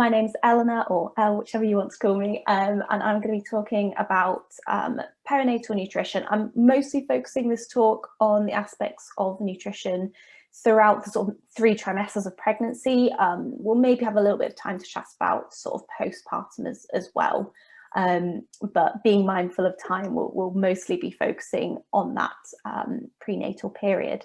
My name's Eleanor, or Elle, whichever you want to call me, and I'm going to be talking about perinatal nutrition. I'm mostly focusing this talk on the aspects of nutrition throughout the sort of 3 trimesters of pregnancy. We'll maybe have a little bit of time to chat about sort of postpartum as well, but being mindful of time, we'll mostly be focusing on that prenatal period.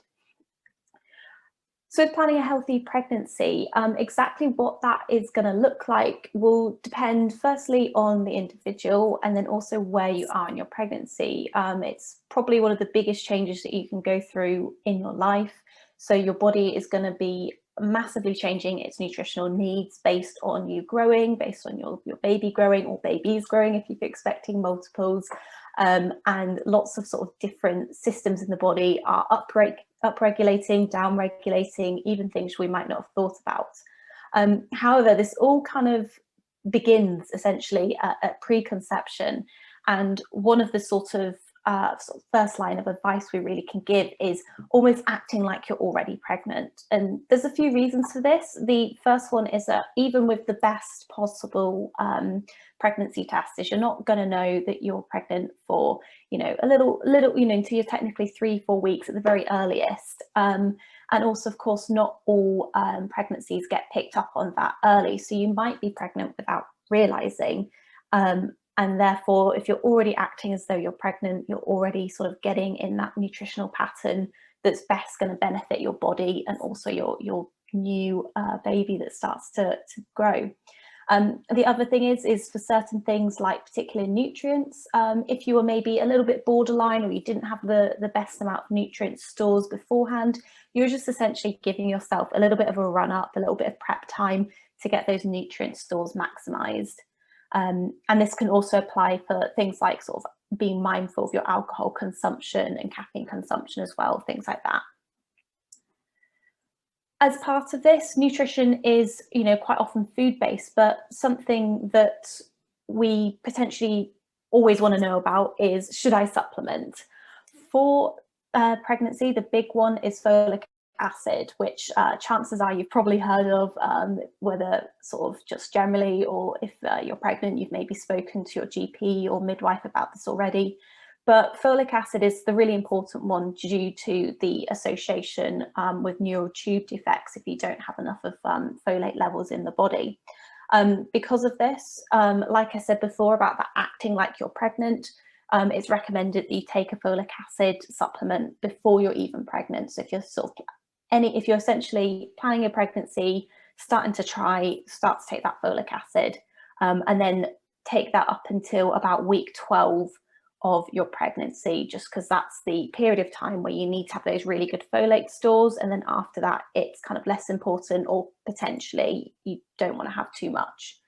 So planning a healthy pregnancy, exactly what that is going to look like will depend firstly on the individual and then also where you are in your pregnancy. It's probably one of the biggest changes that you can go through in your life. So your body is going to be massively changing its nutritional needs based on you growing, based on your baby growing or babies growing if you're expecting multiples. And lots of sort of different systems in the body are upregulating, downregulating, even things we might not have thought about. However, this all kind of begins essentially at preconception, and one of the sort of first line of advice we really can give is almost acting like you're already pregnant. And there's a few reasons for this. The first one is that even with the best possible pregnancy test, is you're not going to know that you're pregnant for a little until you're technically 3-4 weeks at the very earliest. And also, of course, not all pregnancies get picked up on that early, so you might be pregnant without realizing. And therefore, if you're already acting as though you're pregnant, you're already sort of getting in that nutritional pattern that's best going to benefit your body and also your new baby that starts to grow. The other thing is for certain things like particular nutrients, if you were maybe a little bit borderline or you didn't have the best amount of nutrient stores beforehand, you're just essentially giving yourself a little bit of a run up, a little bit of prep time to get those nutrient stores maximized. And this can also apply for things like sort of being mindful of your alcohol consumption and caffeine consumption as well, things like that. As part of this, nutrition is, quite often food-based, but something that we potentially always want to know about is, should I supplement? For pregnancy, the big one is folic acid, which chances are you've probably heard of, whether sort of just generally, or if you're pregnant, you've maybe spoken to your GP or midwife about this already. But folic acid is the really important one due to the association with neural tube defects if you don't have enough of folate levels in the body. Because of this, like I said before about that acting like you're pregnant, it's recommended that you take a folic acid supplement before you're even pregnant. So if you're if you're essentially planning a pregnancy, start to take that folic acid, and then take that up until about week 12 of your pregnancy, just because that's the period of time where you need to have those really good folate stores. And then after that, it's kind of less important, or potentially you don't want to have too much.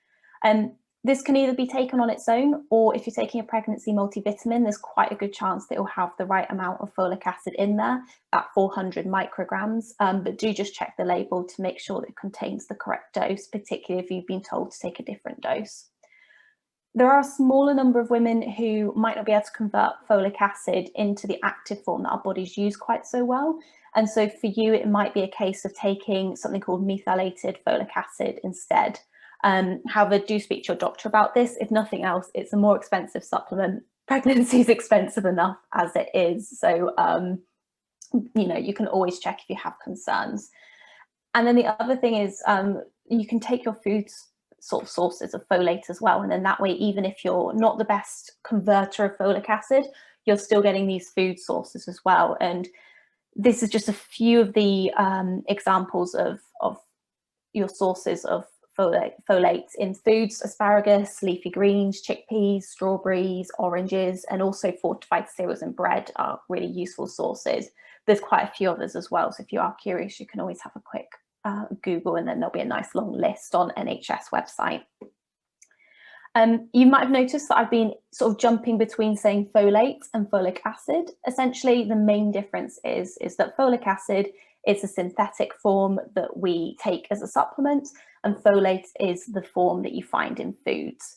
This can either be taken on its own, or if you're taking a pregnancy multivitamin, there's quite a good chance that it'll have the right amount of folic acid in there, about 400 micrograms. But do just check the label to make sure that it contains the correct dose, particularly if you've been told to take a different dose. There are a smaller number of women who might not be able to convert folic acid into the active form that our bodies use quite so well. And so for you, it might be a case of taking something called methylated folic acid instead. However, do speak to your doctor about this. If nothing else, it's a more expensive supplement. Pregnancy is expensive enough as it is. So, you can always check if you have concerns. And then the other thing is you can take your food's sort of sources of folate as well. And then that way, even if you're not the best converter of folic acid, you're still getting these food sources as well. And this is just a few of the examples of your sources of folate in foods: asparagus, leafy greens, chickpeas, strawberries, oranges, and also fortified cereals and bread are really useful sources. There's quite a few others as well, so if you are curious, you can always have a quick Google, and then there'll be a nice long list on NHS website. You might have noticed that I've been sort of jumping between saying folate and folic acid. Essentially, the main difference is that folic acid is a synthetic form that we take as a supplement, and folate is the form that you find in foods.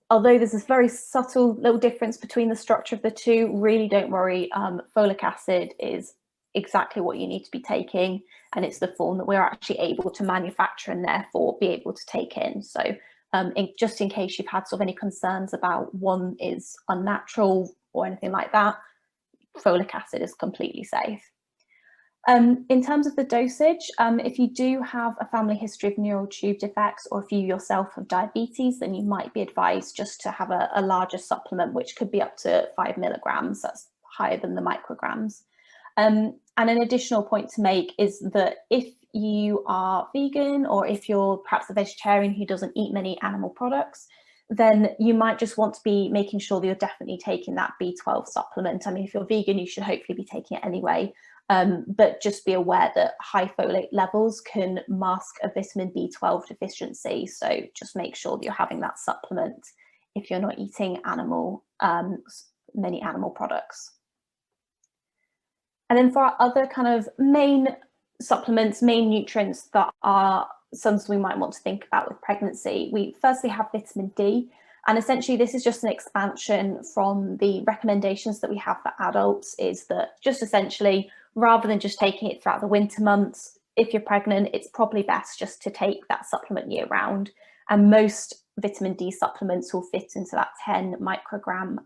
Although there's this very subtle little difference between the structure of the two, really don't worry. Folic acid is exactly what you need to be taking, and it's the form that we're actually able to manufacture and therefore be able to take in. So just in case you've had sort of any concerns about one is unnatural or anything like that, folic acid is completely safe. In terms of the dosage, if you do have a family history of neural tube defects, or if you yourself have diabetes, then you might be advised just to have a larger supplement, which could be up to 5 milligrams. That's higher than the micrograms. And an additional point to make is that if you are vegan, or if you're perhaps a vegetarian who doesn't eat many animal products, then you might just want to be making sure that you're definitely taking that B12 supplement. I mean, if you're vegan, you should hopefully be taking it anyway. But just be aware that high folate levels can mask a vitamin B12 deficiency. So just make sure that you're having that supplement if you're not eating many animal products. And then for our other kind of main supplements, main nutrients that are something we might want to think about with pregnancy, we firstly have vitamin D. And essentially, this is just an expansion from the recommendations that we have for adults, is that just essentially, rather than just taking it throughout the winter months, if you're pregnant, it's probably best just to take that supplement year round. And most vitamin D supplements will fit into that 10 microgram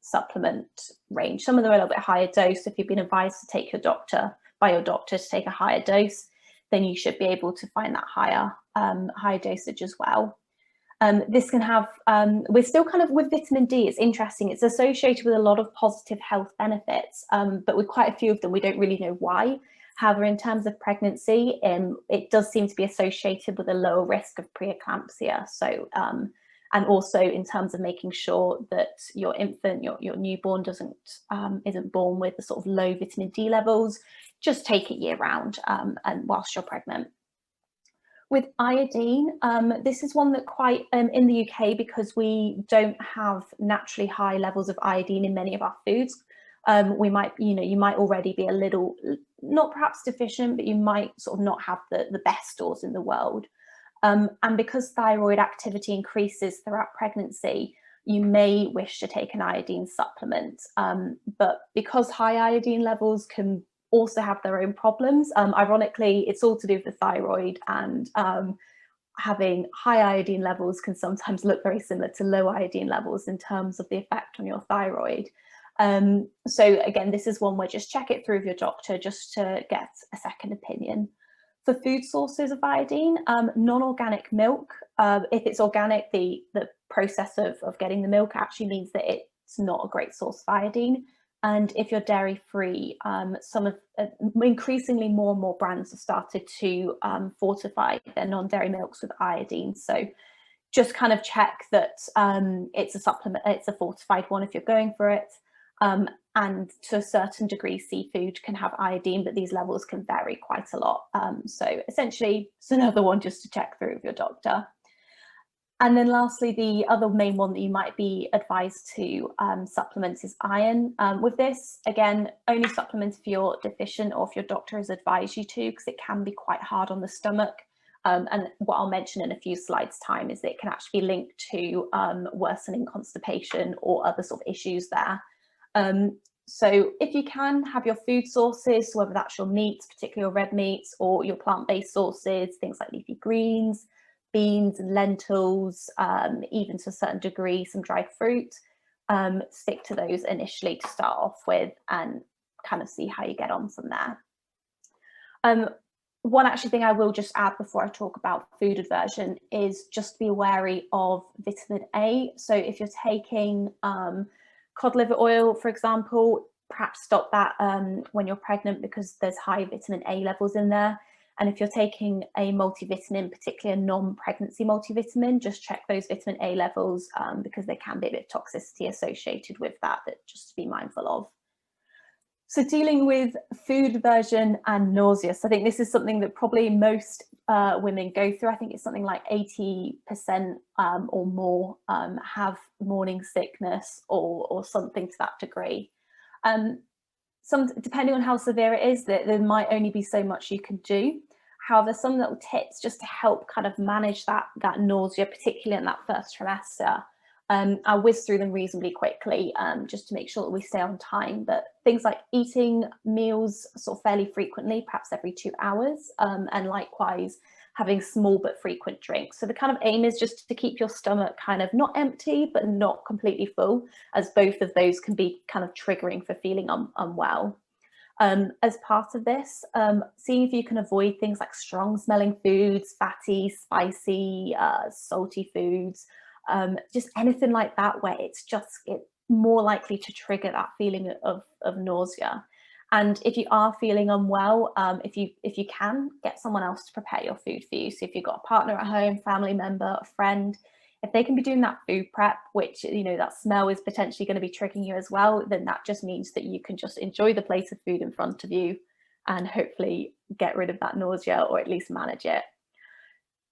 supplement range. Some of them are a little bit higher dose. If you've been advised to take by your doctor to take a higher dose, then you should be able to find that higher dosage as well. This can have, we're still kind of with vitamin D, it's interesting, it's associated with a lot of positive health benefits, but with quite a few of them, we don't really know why. However, in terms of pregnancy, it does seem to be associated with a lower risk of preeclampsia. So, and also in terms of making sure that your infant, your newborn isn't born with the sort of low vitamin D levels, just take it year round and whilst you're pregnant. With iodine, this is one that quite in the UK, because we don't have naturally high levels of iodine in many of our foods. You might already be a little, not perhaps deficient, but you might sort of not have the best stores in the world. And because thyroid activity increases throughout pregnancy, you may wish to take an iodine supplement. But because high iodine levels can also have their own problems, ironically, it's all to do with the thyroid, and having high iodine levels can sometimes look very similar to low iodine levels in terms of the effect on your thyroid. So again, this is one where just check it through with your doctor just to get a second opinion. For food sources of iodine, non-organic milk, if it's organic, the process of getting the milk actually means that it's not a great source of iodine. And if you're dairy-free, increasingly more and more brands have started to fortify their non-dairy milks with iodine. So just kind of check that it's a supplement, it's a fortified one if you're going for it. And to a certain degree, seafood can have iodine, but these levels can vary quite a lot. So essentially, it's another one just to check through with your doctor. And then lastly, the other main one that you might be advised to supplement is iron. With this, again, only supplement if you're deficient or if your doctor has advised you to, because it can be quite hard on the stomach. And what I'll mention in a few slides' time is that it can actually be linked to worsening constipation or other sort of issues there. So if you can, have your food sources, so whether that's your meats, particularly your red meats, or your plant-based sources, things like leafy greens, beans and lentils, even to a certain degree, some dried fruit. Stick to those initially to start off with and kind of see how you get on from there. One actually thing I will just add before I talk about food aversion is just be wary of vitamin A. So if you're taking cod liver oil, for example, perhaps stop that when you're pregnant, because there's high vitamin A levels in there. And if you're taking a multivitamin, particularly a non-pregnancy multivitamin, just check those vitamin A levels because there can be a bit of toxicity associated with that just to be mindful of. So dealing with food aversion and nausea. So I think this is something that probably most women go through. I think it's something like 80% or more have morning sickness or something to that degree. Depending on how severe it is, there might only be so much you can do. However, some little tips just to help kind of manage that nausea, particularly in that first trimester. I'll whiz through them reasonably quickly, just to make sure that we stay on time. But things like eating meals sort of fairly frequently, perhaps every 2 hours, and likewise having small but frequent drinks. So the kind of aim is just to keep your stomach kind of not empty, but not completely full, as both of those can be kind of triggering for feeling unwell. As part of this, seeing if you can avoid things like strong smelling foods, fatty, spicy, salty foods, just anything like that where it's more likely to trigger that feeling of nausea. And if you are feeling unwell, if you can, get someone else to prepare your food for you. So if you've got a partner at home, family member, a friend, if they can be doing that food prep, which, you know, that smell is potentially going to be triggering you as well, then that just means that you can just enjoy the plate of food in front of you and hopefully get rid of that nausea, or at least manage it.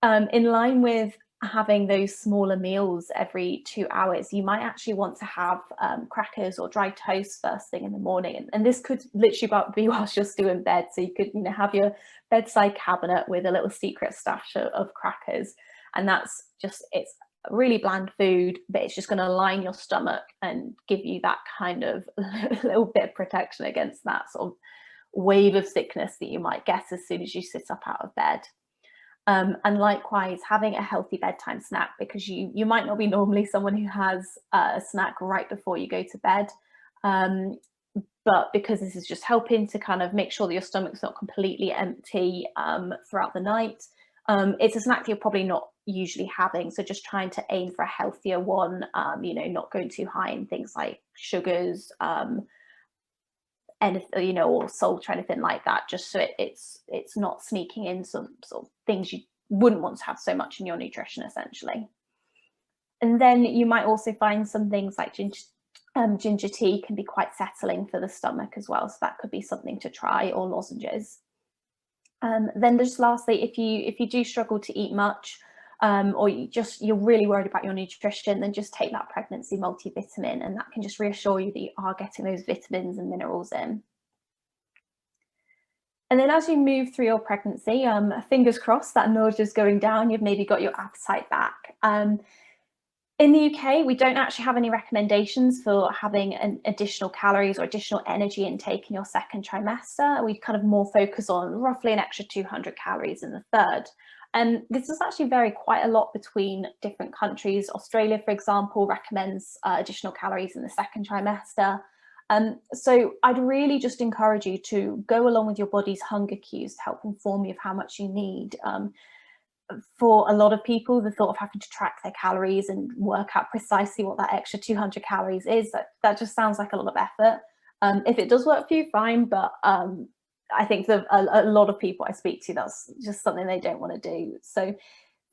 In line with having those smaller meals every 2 hours, you might actually want to have crackers or dry toast first thing in the morning. And this could literally be whilst you're still in bed. So you could, you know, have your bedside cabinet with a little secret stash of crackers. And that's just, it's really bland food, but it's just going to line your stomach and give you that kind of little bit of protection against that sort of wave of sickness that you might get as soon as you sit up out of bed. And likewise, having a healthy bedtime snack, because you might not be normally someone who has a snack right before you go to bed, but because this is just helping to kind of make sure that your stomach's not completely empty throughout the night, it's a snack that you're probably not usually having. So just trying to aim for a healthier one, you know, not going too high in things like sugars, anything, you know, or salt or anything like that, just so it's not sneaking in some sort of things you wouldn't want to have so much in your nutrition, essentially. And then you might also find some things like ginger tea can be quite settling for the stomach as well, so that could be something to try, or lozenges. Then just lastly, if you do struggle to eat much, or you're really worried about your nutrition, then just take that pregnancy multivitamin, and that can just reassure you that you are getting those vitamins and minerals in. And then as you move through your pregnancy, fingers crossed that nausea is going down, you've maybe got your appetite back. In the UK, we don't actually have any recommendations for having an additional calories or additional energy intake in your second trimester. We kind of more focus on roughly an extra 200 calories in the third. And this does actually vary quite a lot between different countries. Australia, for example, recommends additional calories in the second trimester. So I'd really just encourage you to go along with your body's hunger cues to help inform you of how much you need. For a lot of people, the thought of having to track their calories and work out precisely what that extra 200 calories is, that just sounds like a lot of effort. If it does work for you, fine, but I think a lot of people I speak to, that's just something they don't want to do. So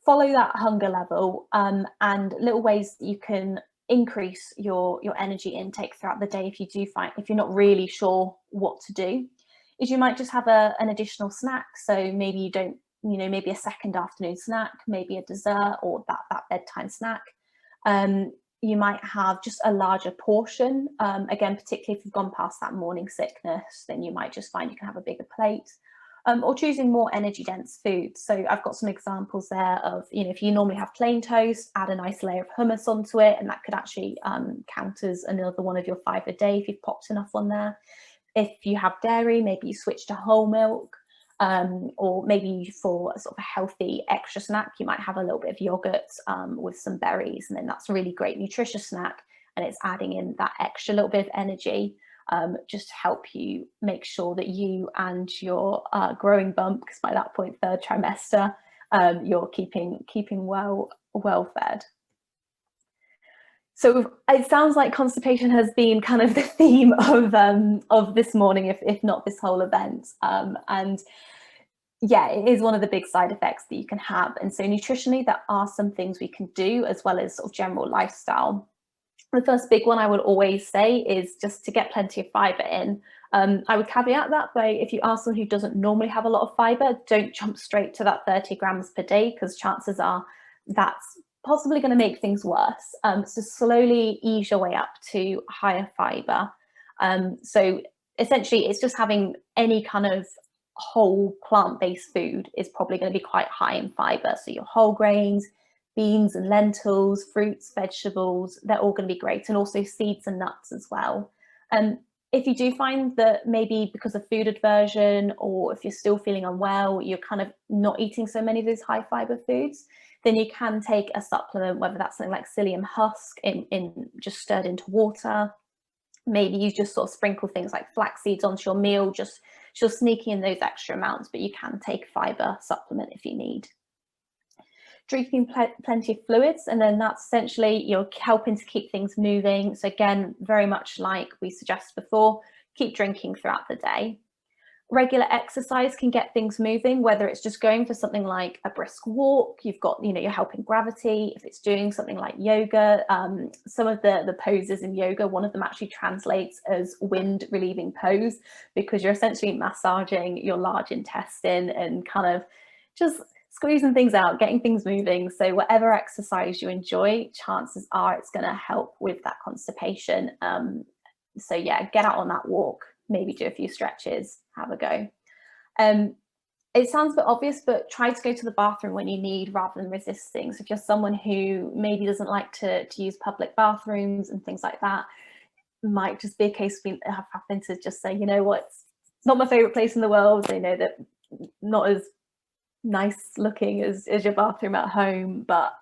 follow that hunger level, and little ways that you can increase your energy intake throughout the day if you're not really sure what to do, is you might just have an additional snack. So maybe you don't, you know, maybe a second afternoon snack, maybe a dessert, or that bedtime snack. You might have just a larger portion. Again, particularly if you've gone past that morning sickness, then you might just find you can have a bigger plate. Or choosing more energy dense foods. So I've got some examples there of, you know, if you normally have plain toast, add a nice layer of hummus onto it, and that could actually count as another one of your 5 a day if you've popped enough on there. If you have dairy, maybe you switch to whole milk. Or maybe for a sort of a healthy extra snack, you might have a little bit of yogurt with some berries, and then that's a really great nutritious snack, and it's adding in that extra little bit of energy just to help you make sure that you and your growing bump, because by that point, third trimester, you're keeping well fed. So it sounds like constipation has been kind of the theme of this morning, if not this whole event. And yeah, it is one of the big side effects that you can have. And so nutritionally, there are some things we can do, as well as sort of general lifestyle. The first big one I would always say is just to get plenty of fiber in. I would caveat that by, if you are someone who doesn't normally have a lot of fiber, don't jump straight to that 30 grams per day, because chances are that's possibly going to make things worse. So slowly ease your way up to higher fiber. So essentially, it's just having any kind of whole plant-based food is probably going to be quite high in fiber. So your whole grains, beans and lentils, fruits, vegetables, they're all going to be great, and also seeds and nuts as well. If you do find that maybe because of food aversion, or if you're still feeling unwell, you're kind of not eating so many of those high fiber foods, then you can take a supplement, whether that's something like psyllium husk in just stirred into water. Maybe you just sort of sprinkle things like flax seeds onto your meal, just sneaking in those extra amounts, but you can take a fiber supplement if you need. Drinking plenty of fluids, and then that's essentially you're helping to keep things moving. So again, very much like we suggested before, keep drinking throughout the day. Regular exercise can get things moving, whether it's just going for something like a brisk walk, you're helping gravity. If it's doing something like yoga, some of the poses in yoga, one of them actually translates as wind relieving pose, because you're essentially massaging your large intestine and kind of just squeezing things out, getting things moving. So whatever exercise you enjoy, chances are it's going to help with that constipation. So yeah, get out on that walk, maybe do a few stretches, have a go. It sounds a bit obvious, but try to go to the bathroom when you need rather than resisting. So if you're someone who maybe doesn't like to use public bathrooms and things like that, it might just be a case of having to just say, you know what, it's not my favorite place in the world. They know that not as nice looking as your bathroom at home, but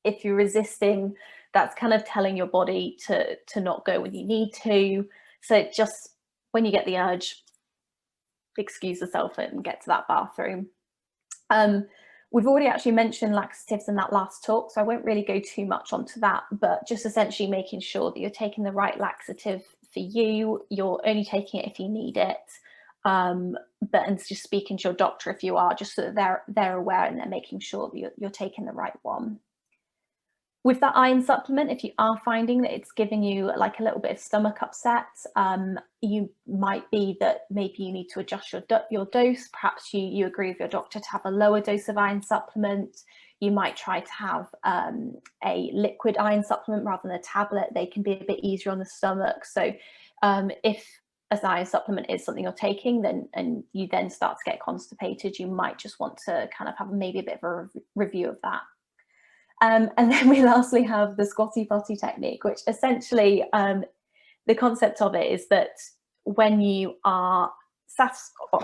if you're resisting, that's kind of telling your body to not go when you need to. So just when you get the urge, excuse yourself and get to that bathroom. We've already actually mentioned laxatives in that last talk, so I won't really go too much onto that, but just essentially making sure that you're taking the right laxative for you. You're only taking it if you need it. And just speaking to your doctor if you are, just so that they're aware and they're making sure that you're taking the right one. With that iron supplement, if you are finding that it's giving you like a little bit of stomach upset, you might be that maybe you need to adjust your dose. Perhaps you agree with your doctor to have a lower dose of iron supplement. You might try to have a liquid iron supplement rather than a tablet. They can be a bit easier on the stomach. So if as an iron supplement is something you're taking, and you then start to get constipated, you might just want to kind of have maybe a bit of a review of that. And then we lastly have the Squatty Potty technique, which essentially the concept of it is that when you are sat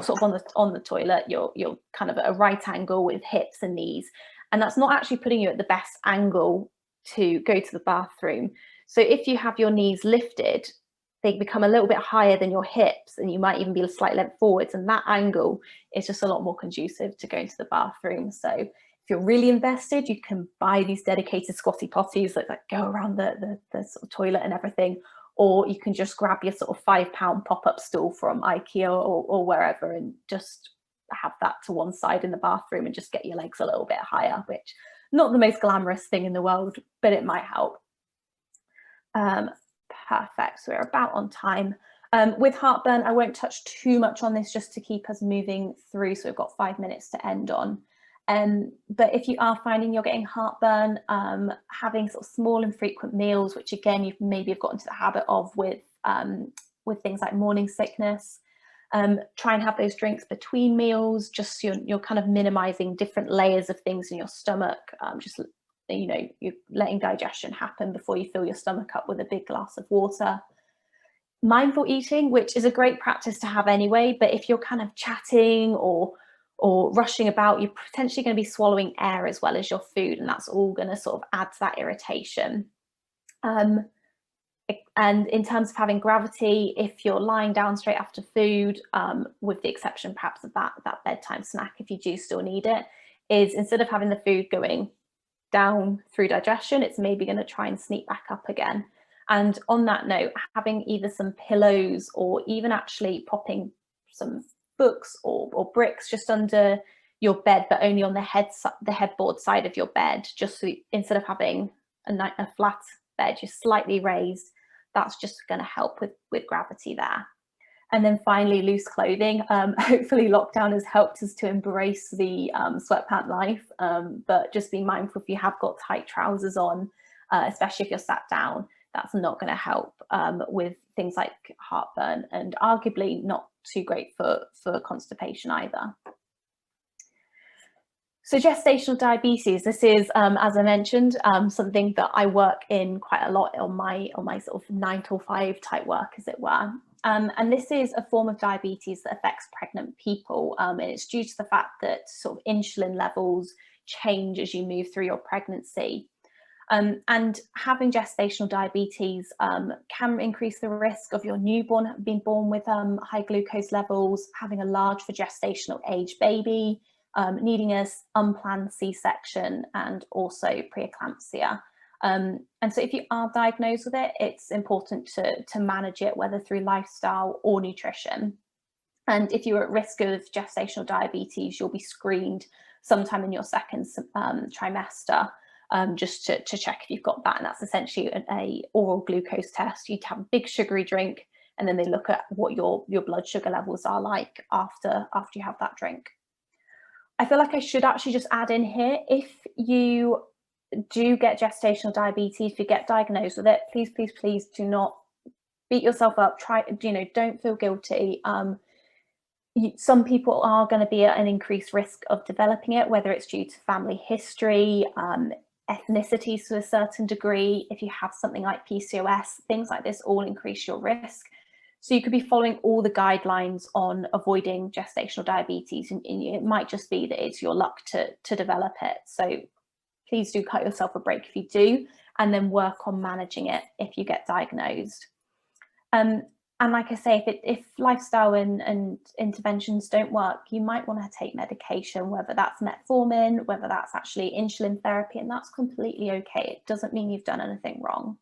sort of on the toilet, you're kind of at a right angle with hips and knees, and that's not actually putting you at the best angle to go to the bathroom. So if you have your knees lifted, they become a little bit higher than your hips, and you might even be slightly leant forwards, and that angle is just a lot more conducive to going to the bathroom. So if you're really invested, you can buy these dedicated Squatty Potties that go around the sort of toilet and everything, or you can just grab your sort of £5 pop-up stool from IKEA or wherever, and just have that to one side in the bathroom and just get your legs a little bit higher, which not the most glamorous thing in the world, but it might help. Perfect, so we're about on time. With heartburn, I won't touch too much on this just to keep us moving through, so we've got 5 minutes to end on. But if you are finding you're getting heartburn, having sort of small and frequent meals, which again you maybe have got into the habit of with things like morning sickness, try and have those drinks between meals, just so you're kind of minimizing different layers of things in your stomach. Just you're letting digestion happen before you fill your stomach up with a big glass of water. Mindful eating, which is a great practice to have anyway, but if you're kind of chatting or rushing about, you're potentially going to be swallowing air as well as your food, and that's all going to sort of add to that irritation. And in terms of having gravity, if you're lying down straight after food, with the exception perhaps of that bedtime snack, if you do still need it, is instead of having the food going down through digestion, it's maybe going to try and sneak back up again. And on that note, having either some pillows or even actually popping some books or bricks just under your bed, but only on the headboard side of your bed, just so instead of having a flat bed, you're slightly raised. That's just going to help with gravity there. And then finally, loose clothing. Hopefully lockdown has helped us to embrace the sweatpant life, but just be mindful if you have got tight trousers on, especially if you're sat down, that's not going to help with things like heartburn, and arguably not too great for constipation either. So gestational diabetes, this is, as I mentioned, something that I work in quite a lot on my sort of 9 to 5 type work, as it were. And this is a form of diabetes that affects pregnant people, and it's due to the fact that sort of insulin levels change as you move through your pregnancy. And having gestational diabetes can increase the risk of your newborn being born with high glucose levels, having a large for gestational age baby, needing an unplanned C-section, and also preeclampsia. And so if you are diagnosed with it, it's important to manage it, whether through lifestyle or nutrition. And if you're at risk of gestational diabetes, you'll be screened sometime in your second trimester, just to check if you've got that. And that's essentially a oral glucose test. You'd have a big sugary drink, and then they look at what your blood sugar levels are like after you have that drink. I feel like I should actually just add in here, if you do get gestational diabetes, if you get diagnosed with it, please do not beat yourself up. Don't feel guilty. Some people are going to be at an increased risk of developing it, whether it's due to family history, ethnicity to a certain degree. If you have something like PCOS, things like this all increase your risk. So you could be following all the guidelines on avoiding gestational diabetes, and it might just be that it's your luck to develop it. So please do cut yourself a break if you do, and then work on managing it if you get diagnosed. And like I say, if lifestyle and interventions don't work, you might want to take medication, whether that's metformin, whether that's actually insulin therapy, and that's completely okay. It doesn't mean you've done anything wrong.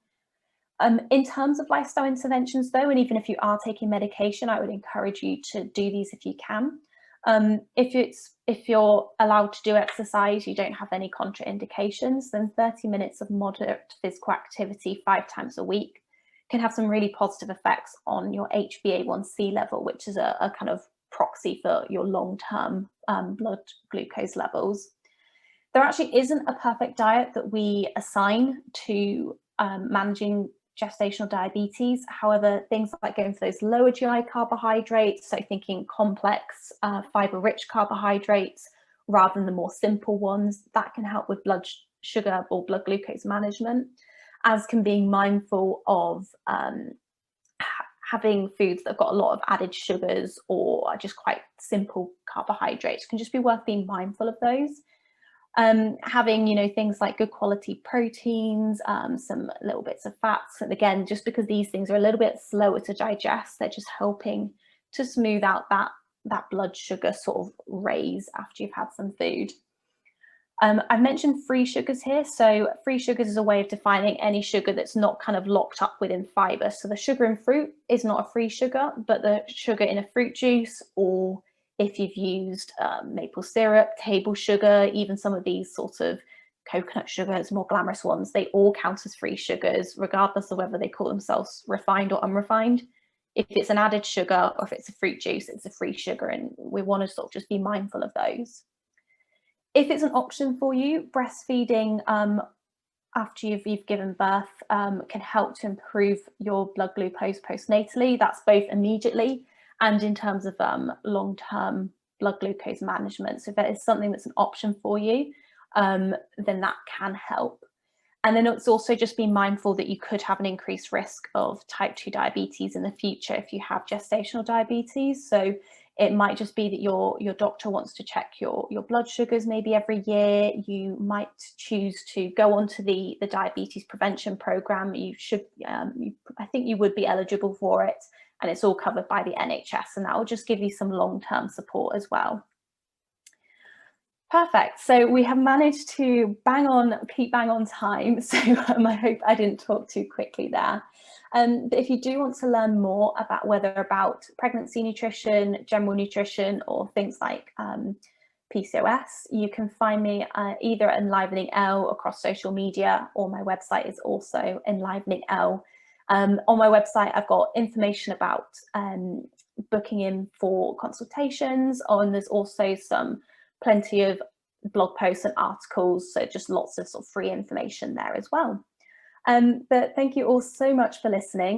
In terms of lifestyle interventions though, and even if you are taking medication, I would encourage you to do these if you can. If you're allowed to do exercise, you don't have any contraindications, then 30 minutes of moderate physical activity 5 times a week can have some really positive effects on your HbA1c level, which is a kind of proxy for your long-term blood glucose levels. There actually isn't a perfect diet that we assign to managing gestational diabetes. However, things like going for those lower GI carbohydrates, so thinking complex fiber-rich carbohydrates rather than the more simple ones, that can help with blood sugar or blood glucose management, as can being mindful of having foods that have got a lot of added sugars or are just quite simple carbohydrates. Can just be worth being mindful of those. Having, things like good quality proteins, some little bits of fats. And again, just because these things are a little bit slower to digest, they're just helping to smooth out that blood sugar sort of raise after you've had some food. I've mentioned free sugars here. So free sugars is a way of defining any sugar that's not kind of locked up within fiber. So the sugar in fruit is not a free sugar, but the sugar in a fruit juice, or if you've used maple syrup, table sugar, even some of these sort of coconut sugars, more glamorous ones, they all count as free sugars, regardless of whether they call themselves refined or unrefined. If it's an added sugar or if it's a fruit juice, it's a free sugar, and we want to sort of just be mindful of those. If it's an option for you, breastfeeding after you've given birth can help to improve your blood glucose postnatally. That's both immediately and in terms of long-term blood glucose management. So if that is something that's an option for you, then that can help. And then it's also just being mindful that you could have an increased risk of type 2 diabetes in the future if you have gestational diabetes. So it might just be that your doctor wants to check your blood sugars maybe every year. You might choose to go onto the diabetes prevention program. You should, I think you would be eligible for it, and it's all covered by the NHS, and that will just give you some long-term support as well. Perfect. So we have managed to keep bang on time. So I hope I didn't talk too quickly there. But if you do want to learn more about about pregnancy nutrition, general nutrition, or things like PCOS, you can find me either at Enlivening Elle across social media, or my website is also Enlivening Elle. On my website, I've got information about booking in for consultations, and there's also plenty of blog posts and articles, so just lots of sort of free information there as well. But thank you all so much for listening.